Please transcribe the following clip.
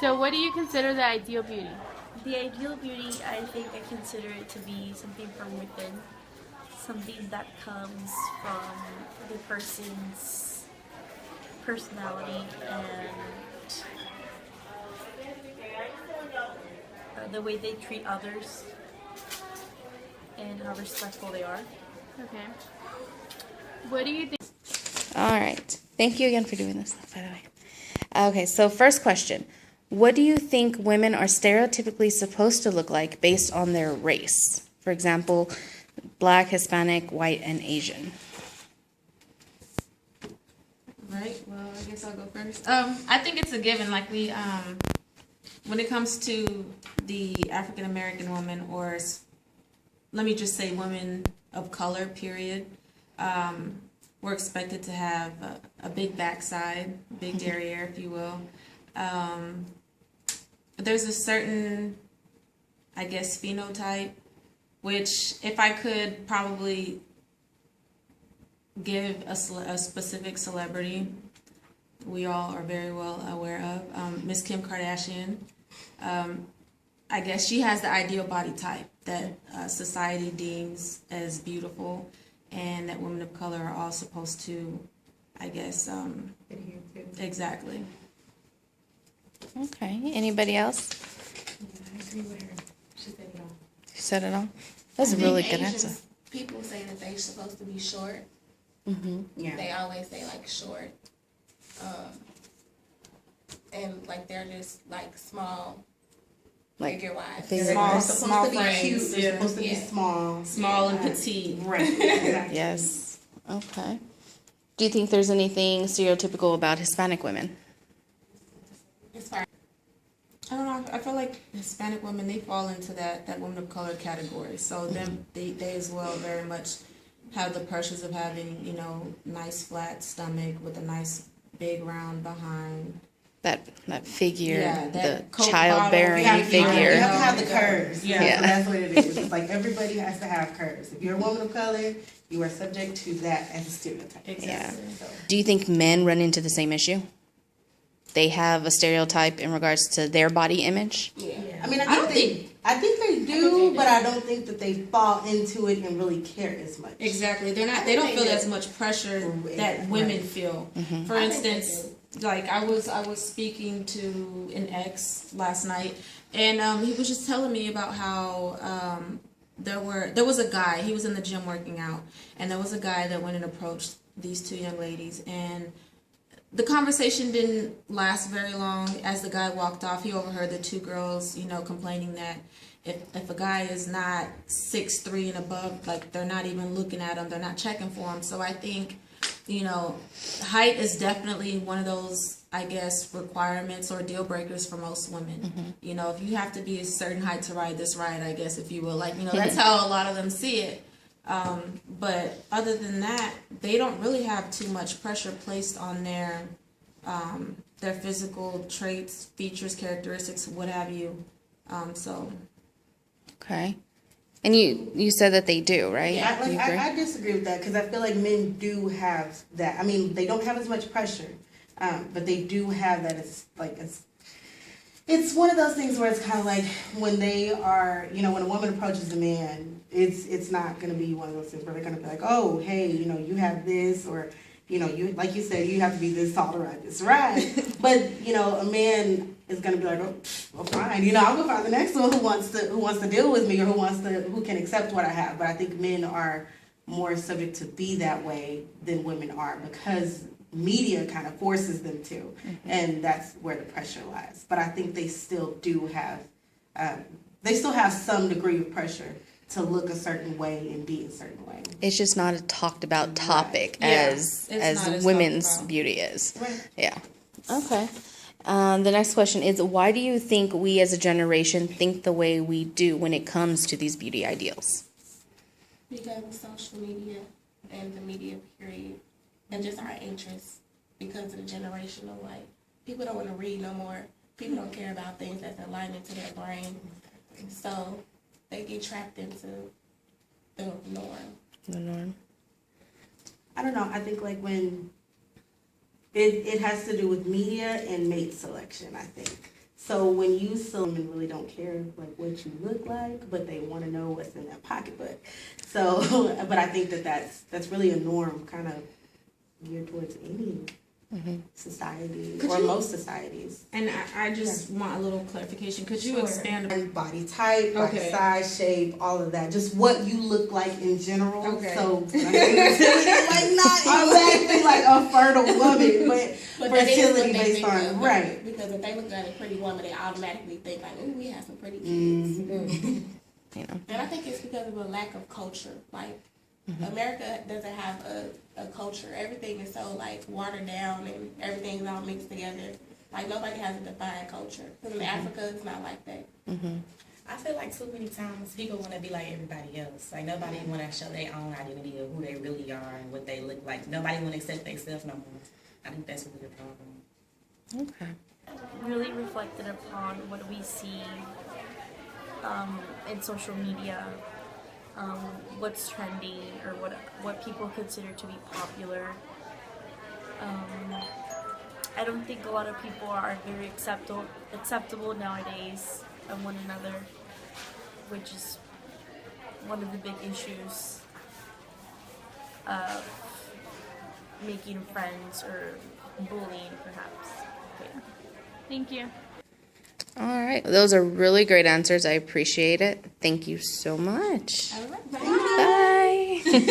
So what do you consider the ideal beauty? The ideal beauty, I think I consider it to be something from within, something that comes from the person's personality and the way they treat others and how respectful they are. Okay. What do you think? All right. Thank you again for doing this, by the way. Okay, so first question. What do you think women are stereotypically supposed to look like based on their race? For example, Black, Hispanic, white, and Asian. Right. Well, I guess I'll go first. I think it's a given. Like when it comes to the African American woman, or let me just say women of color, period. We're expected to have a big backside, big derriere, if you will. There's a certain, I guess, phenotype, which if I could probably give a specific celebrity we all are very well aware of, Miss Kim Kardashian. I guess she has the ideal body type that society deems as beautiful, and that women of color are all supposed to, I guess, exactly. Okay. Anybody else? I agree with her. She said it all. You said it all? That's a really good answer. People say that they're supposed to be short. Mm-hmm. Yeah. They always say like short, and like they're just like small, Like figure wise. figure- Small, Supposed small to be frames. cute. They're Yeah. supposed to be Yeah. small. Small and petite. Right. Exactly. Yes. Okay. Do you think there's anything stereotypical about Hispanic women? As far I don't know. I feel like Hispanic women, they fall into that woman of color category. So them, they as well very much have the pressures of having, nice flat stomach with a nice big round behind. That figure, Yeah, the that Coke childbearing bottle. You figure. have to have the curves. Yeah. Yeah. So that's what it is. It's like everybody has to have curves. If you're a woman of color, you are subject to that as a stereotype. Exactly. So, Do you think men run into the same issue? They have a stereotype in regards to their body image? I mean, I don't I think they do, but I don't think that they fall into it and really care as much. Exactly. They don't feel as much pressure that Right. women feel. For I think they instance, like I was speaking to an ex last night, and he was just telling me about how there was a guy. He was in the gym working out, and there was a guy that went and approached these two young ladies, and the conversation didn't last very long. As the guy walked off, he overheard the two girls, complaining that if a guy is not 6'3" and above, like they're not even looking at him, they're not checking for him. So I think, height is definitely one of those, I guess, requirements or deal breakers for most women. If you have to be a certain height to ride this ride, I guess, if you will, that's how a lot of them see it. But other than that, they don't really have too much pressure placed on their physical traits, features, characteristics, what have you. So Okay. And you said that they do, right? Yeah, You agree? I disagree with that because I feel like men do have that. I mean, they don't have as much pressure, but they do have that. It's one of those things where it's kind of like when they are, when a woman approaches a man, it's not going to be one of those things where they're going to be like, oh, hey, you have this, or, you, like you said, you have to be this tall to ride this ride. But, a man is going to be like, oh, well, fine, I'll go find the next one who wants to deal with me, or who can accept what I have. But I think men are more subject to be that way than women are because media kind of forces them to, and that's where the pressure lies. But I think they still do have, some degree of pressure to look a certain way and be a certain way. It's just not a talked about topic Yeah, as it's not as women's talked about. beauty is. Right. Yeah. Okay. The next question is, why do you think we as a generation think the way we do when it comes to these beauty ideals? because of social media and the media period, and just our interests because of the generational, like, people don't want to read no more. People don't care about things that's aligning to their brain. So they get trapped into the norm. The norm. I don't know. I think like when it has to do with media and mate selection, I think. So when you see women really don't care like what you look like, but they want to know what's in that pocketbook. So, but I think that that's really a norm, kind of geared towards any society or most societies. And I just want a little clarification. Could you expand? And body type, body Okay. size, shape, all of that. Just what you look like in general. Okay. So, like not exactly like a fertile woman, but that is what fertility they based think on of, right. Because if they look at a pretty woman, they automatically think like, "Oh, we have some pretty kids." Mm-hmm. You know. And I think it's because of a lack of culture. Like America doesn't have a culture. Everything is so like watered down and everything's all mixed together. Like nobody has a defined culture. Because in Africa, it's not like that. I feel like too many times people want to be like everybody else. Like nobody want to show their own identity of who they really are and what they look like. Nobody want to accept themselves no more. I think that's really the problem. Okay. Really reflected upon what we see in social media, what's trending or what people consider to be popular. I don't think a lot of people are very acceptable nowadays of one another, which is one of the big issues of making friends or bullying, perhaps. Yeah. Thank you. All right. Those are really great answers. I appreciate it. Thank you so much. All right. Bye.